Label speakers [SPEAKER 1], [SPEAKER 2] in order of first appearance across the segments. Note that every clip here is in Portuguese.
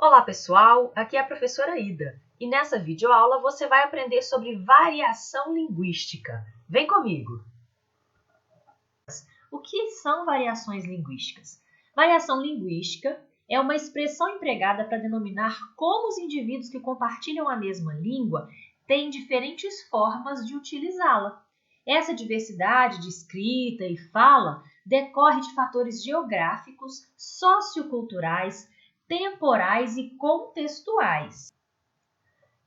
[SPEAKER 1] Olá pessoal, aqui é a professora Ida e nessa videoaula você vai aprender sobre variação linguística. Vem comigo! O que são variações linguísticas? Variação linguística é uma expressão empregada para denominar como os indivíduos que compartilham a mesma língua têm diferentes formas de utilizá-la. Essa diversidade de escrita e fala decorre de fatores geográficos, socioculturais, temporais e contextuais.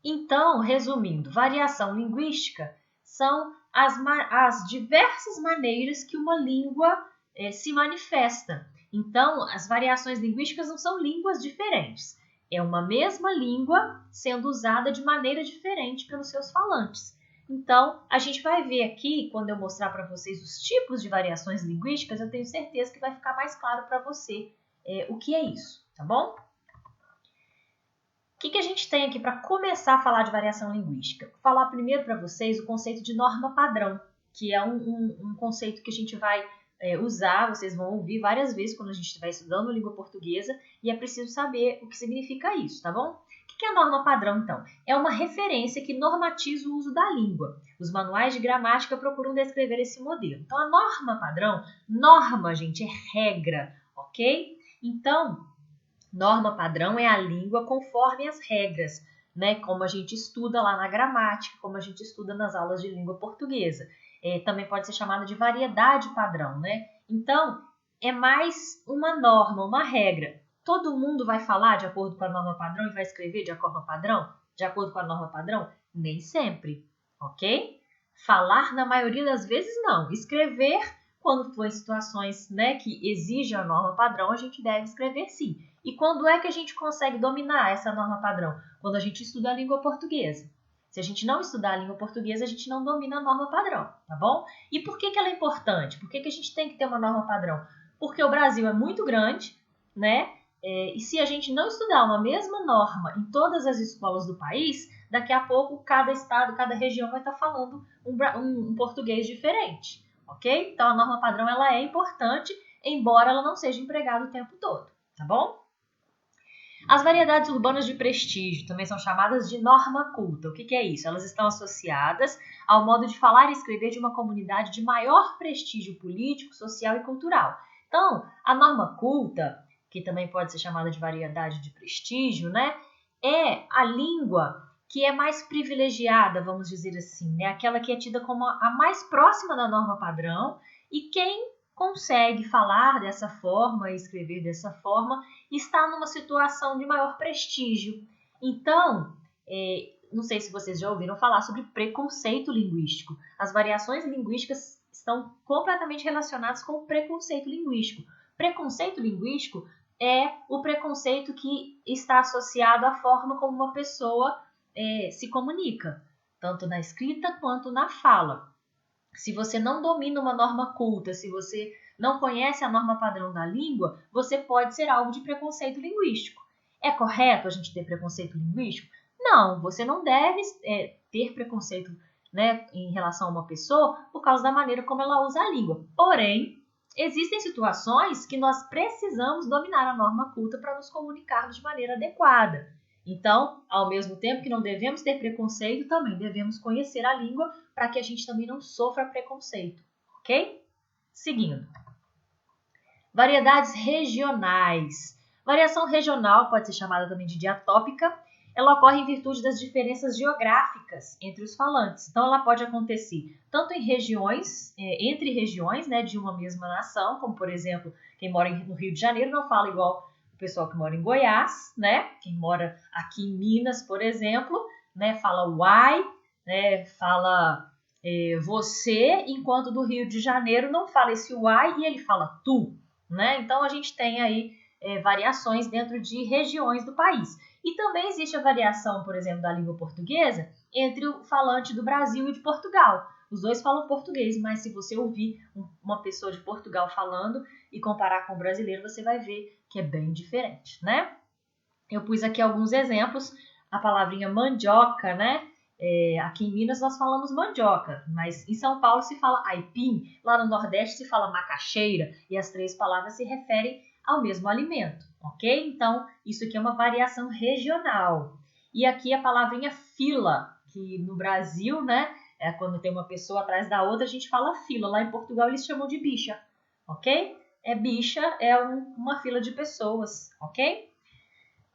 [SPEAKER 1] Então, resumindo, variação linguística são as diversas maneiras que uma língua se manifesta. Então, as variações linguísticas não são línguas diferentes. É uma mesma língua sendo usada de maneira diferente pelos seus falantes. Então, a gente vai ver aqui, quando eu mostrar para vocês os tipos de variações linguísticas, eu tenho certeza que vai ficar mais claro para você o que é isso, tá bom? O que a gente tem aqui para começar a falar de variação linguística? Vou falar primeiro para vocês o conceito de norma padrão, que é um conceito que a gente vai usar, vocês vão ouvir várias vezes quando a gente estiver estudando língua portuguesa, e é preciso saber o que significa isso, tá bom? O que é a norma padrão, então? É uma referência que normatiza o uso da língua. Os manuais de gramática procuram descrever esse modelo. Então, a norma padrão, norma, gente, é regra, ok? Então, norma padrão é a língua conforme as regras, né? Como a gente estuda lá na gramática, como a gente estuda nas aulas de língua portuguesa. Também pode ser chamada de variedade padrão, né? Então, é mais uma norma, uma regra. Todo mundo vai falar de acordo com a norma padrão e vai escrever de acordo com a norma padrão? Nem sempre, ok? Falar, na maioria das vezes, não. Escrever, quando for em situações, né, que exigem a norma padrão, a gente deve escrever sim. E quando é que a gente consegue dominar essa norma padrão? Quando a gente estuda a língua portuguesa. Se a gente não estudar a língua portuguesa, a gente não domina a norma padrão, tá bom? E por que ela é importante? Por que a gente tem que ter uma norma padrão? Porque o Brasil é muito grande, né? E se a gente não estudar uma mesma norma em todas as escolas do país, daqui a pouco cada estado, cada região vai estar falando um português diferente, ok? Então a norma padrão ela é importante, embora ela não seja empregada o tempo todo, tá bom? As variedades urbanas de prestígio também são chamadas de norma culta. O que é isso? Elas estão associadas ao modo de falar e escrever de uma comunidade de maior prestígio político, social e cultural. Então, a norma culta, que também pode ser chamada de variedade de prestígio, né, é a língua que é mais privilegiada, vamos dizer assim, né, aquela que é tida como a mais próxima da norma padrão, e quem consegue falar dessa forma e escrever dessa forma está numa situação de maior prestígio. Então, não sei se vocês já ouviram falar sobre preconceito linguístico. As variações linguísticas estão completamente relacionadas com o preconceito linguístico. Preconceito linguístico é o preconceito que está associado à forma como uma pessoa se comunica, tanto na escrita quanto na fala. Se você não domina uma norma culta, se você não conhece a norma padrão da língua, você pode ser alvo de preconceito linguístico. É correto a gente ter preconceito linguístico? Não, você não deve ter preconceito, né, em relação a uma pessoa por causa da maneira como ela usa a língua. Porém, existem situações que nós precisamos dominar a norma culta para nos comunicarmos de maneira adequada. Então, ao mesmo tempo que não devemos ter preconceito, também devemos conhecer a língua para que a gente também não sofra preconceito, ok? Seguindo. Variedades regionais. Variação regional pode ser chamada também de diatópica. Ela ocorre em virtude das diferenças geográficas entre os falantes. Então, ela pode acontecer tanto em regiões, entre regiões, né, de uma mesma nação, como, por exemplo, quem mora no Rio de Janeiro não fala igual o pessoal que mora em Goiás, né? Quem mora aqui em Minas, por exemplo, né, fala uai, né, fala você, enquanto do Rio de Janeiro não fala esse uai e ele fala tu, né? Então, a gente tem aí variações dentro de regiões do país. E também existe a variação, por exemplo, da língua portuguesa entre o falante do Brasil e de Portugal. Os dois falam português, mas se você ouvir uma pessoa de Portugal falando e comparar com o brasileiro, você vai ver que é bem diferente, né? Eu pus aqui alguns exemplos. A palavrinha mandioca, né? Aqui em Minas nós falamos mandioca, mas em São Paulo se fala aipim, lá no Nordeste se fala macaxeira, e as três palavras se referem ao mesmo alimento, ok? Então, isso aqui é uma variação regional. E aqui a palavrinha fila, que no Brasil, né, quando tem uma pessoa atrás da outra, a gente fala fila. Lá em Portugal eles chamam de bicha, ok? Bicha é uma fila de pessoas, ok?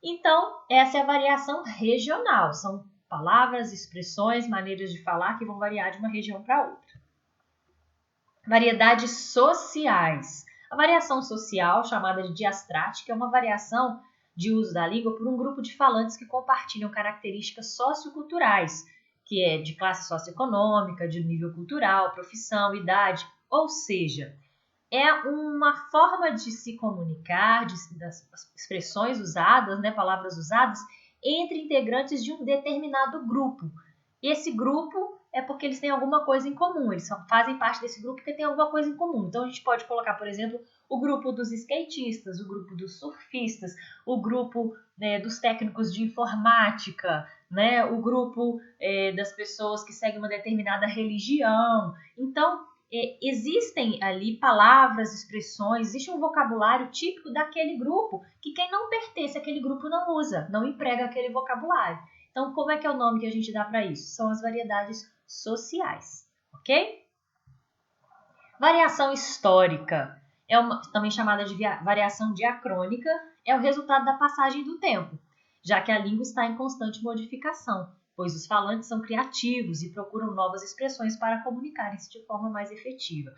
[SPEAKER 1] Então, essa é a variação regional. São palavras, expressões, maneiras de falar que vão variar de uma região para outra. Variedades sociais. A variação social, chamada de diastrática, é uma variação de uso da língua por um grupo de falantes que compartilham características socioculturais, que é de classe socioeconômica, de nível cultural, profissão, idade, ou seja, é uma forma de se comunicar, das expressões usadas, né, palavras usadas, entre integrantes de um determinado grupo. Esse grupo é porque eles têm alguma coisa em comum, eles fazem parte desse grupo porque tem alguma coisa em comum. Então, a gente pode colocar, por exemplo, o grupo dos skatistas, o grupo dos surfistas, o grupo dos técnicos de informática, né, o grupo das pessoas que seguem uma determinada religião. Então, existem ali palavras, expressões, existe um vocabulário típico daquele grupo que quem não pertence àquele grupo não usa, não emprega aquele vocabulário. Então, como é que é o nome que a gente dá para isso? São as variedades sociais, ok? Variação histórica, também chamada de variação diacrônica, é o resultado da passagem do tempo, já que a língua está em constante modificação, pois os falantes são criativos e procuram novas expressões para comunicarem-se de forma mais efetiva.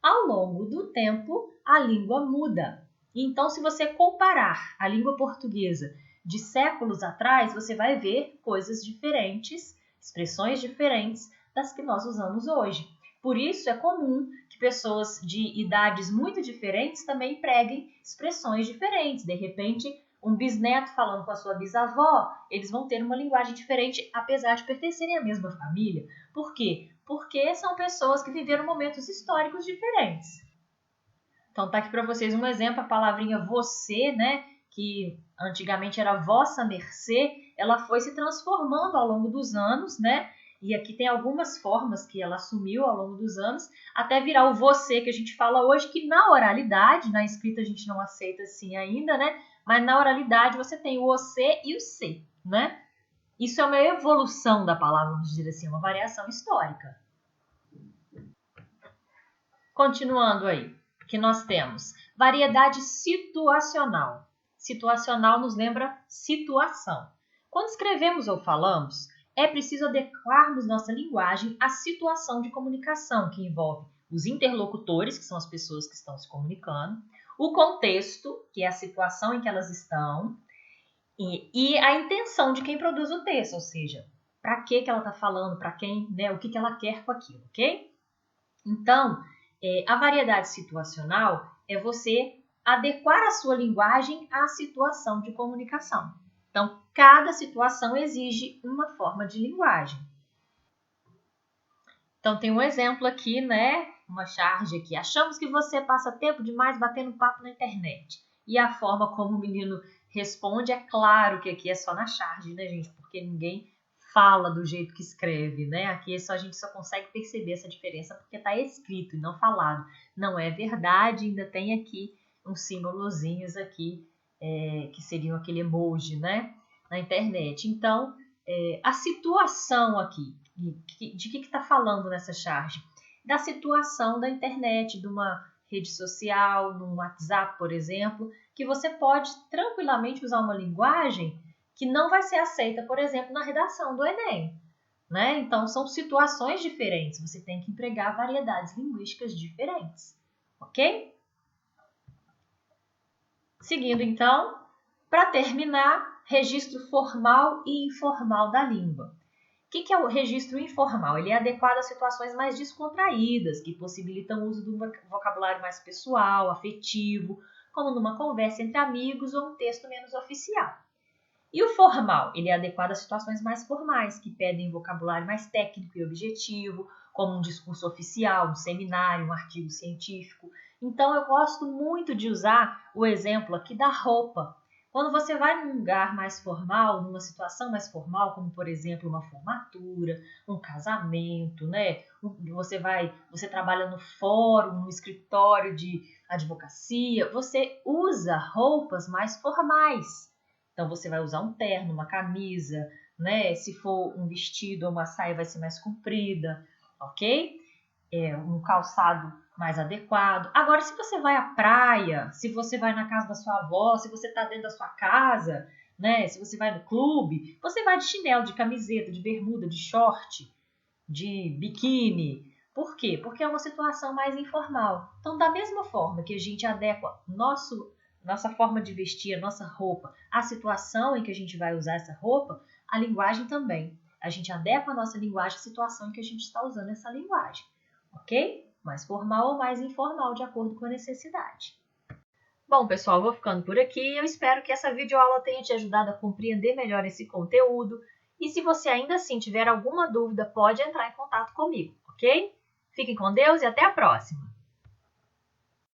[SPEAKER 1] Ao longo do tempo, a língua muda. Então, se você comparar a língua portuguesa de séculos atrás, você vai ver coisas diferentes, expressões diferentes das que nós usamos hoje. Por isso, é comum que pessoas de idades muito diferentes também empreguem expressões diferentes. De repente, um bisneto falando com a sua bisavó, eles vão ter uma linguagem diferente, apesar de pertencerem à mesma família. Por quê? Porque são pessoas que viveram momentos históricos diferentes. Então, tá aqui para vocês um exemplo, a palavrinha você, né, que antigamente era vossa mercê, ela foi se transformando ao longo dos anos, né? E aqui tem algumas formas que ela assumiu ao longo dos anos, até virar o você que a gente fala hoje, que na oralidade, na escrita a gente não aceita assim ainda, né? Mas na oralidade você tem o você e o se, né? Isso é uma evolução da palavra, vamos dizer assim, uma variação histórica. Continuando aí, que nós temos variedade situacional. Situacional nos lembra situação. Quando escrevemos ou falamos, é preciso adequarmos nossa linguagem à situação de comunicação, que envolve os interlocutores, que são as pessoas que estão se comunicando, o contexto, que é a situação em que elas estão, e a intenção de quem produz o texto, ou seja, para que ela está falando, para quem, né, o que ela quer com aquilo, ok? Então, a variedade situacional é você adequar a sua linguagem à situação de comunicação. Então, cada situação exige uma forma de linguagem. Então, tem um exemplo aqui, né? Uma charge aqui. Achamos que você passa tempo demais batendo papo na internet. E a forma como o menino responde, é claro que aqui é só na charge, né, gente? Porque ninguém fala do jeito que escreve, né? Aqui a gente só consegue perceber essa diferença porque está escrito e não falado. Não é verdade, ainda tem aqui uns símbolozinhos aqui, que seriam aquele emoji, né? Na internet. Então, a situação aqui, de que está falando nessa charge? Da situação da internet, de uma rede social, no WhatsApp, por exemplo, que você pode tranquilamente usar uma linguagem que não vai ser aceita, por exemplo, na redação do Enem. Né? Então, são situações diferentes, você tem que empregar variedades linguísticas diferentes, ok? Seguindo, então, para terminar, registro formal e informal da língua. O que é o registro informal? Ele é adequado a situações mais descontraídas, que possibilitam o uso de um vocabulário mais pessoal, afetivo, como numa conversa entre amigos ou um texto menos oficial. E o formal? Ele é adequado a situações mais formais, que pedem vocabulário mais técnico e objetivo, como um discurso oficial, um seminário, um artigo científico. Então, eu gosto muito de usar o exemplo aqui da roupa. Quando você vai num lugar mais formal, numa situação mais formal, como por exemplo uma formatura, um casamento, né? Você trabalha no fórum, no escritório de advocacia, você usa roupas mais formais. Então você vai usar um terno, uma camisa, né? Se for um vestido ou uma saia vai ser mais comprida, ok? Um calçado mais adequado. Agora, se você vai à praia, se você vai na casa da sua avó, se você está dentro da sua casa, né? Se você vai no clube, você vai de chinelo, de camiseta, de bermuda, de short, de biquíni. Por quê? Porque é uma situação mais informal. Então, da mesma forma que a gente adequa nossa forma de vestir, a nossa roupa, à situação em que a gente vai usar essa roupa, a linguagem também. A gente adequa a nossa linguagem à situação em que a gente está usando essa linguagem, ok? Mais formal ou mais informal, de acordo com a necessidade. Bom, pessoal, vou ficando por aqui. Eu espero que essa videoaula tenha te ajudado a compreender melhor esse conteúdo. E se você ainda assim tiver alguma dúvida, pode entrar em contato comigo, ok? Fiquem com Deus e até a próxima!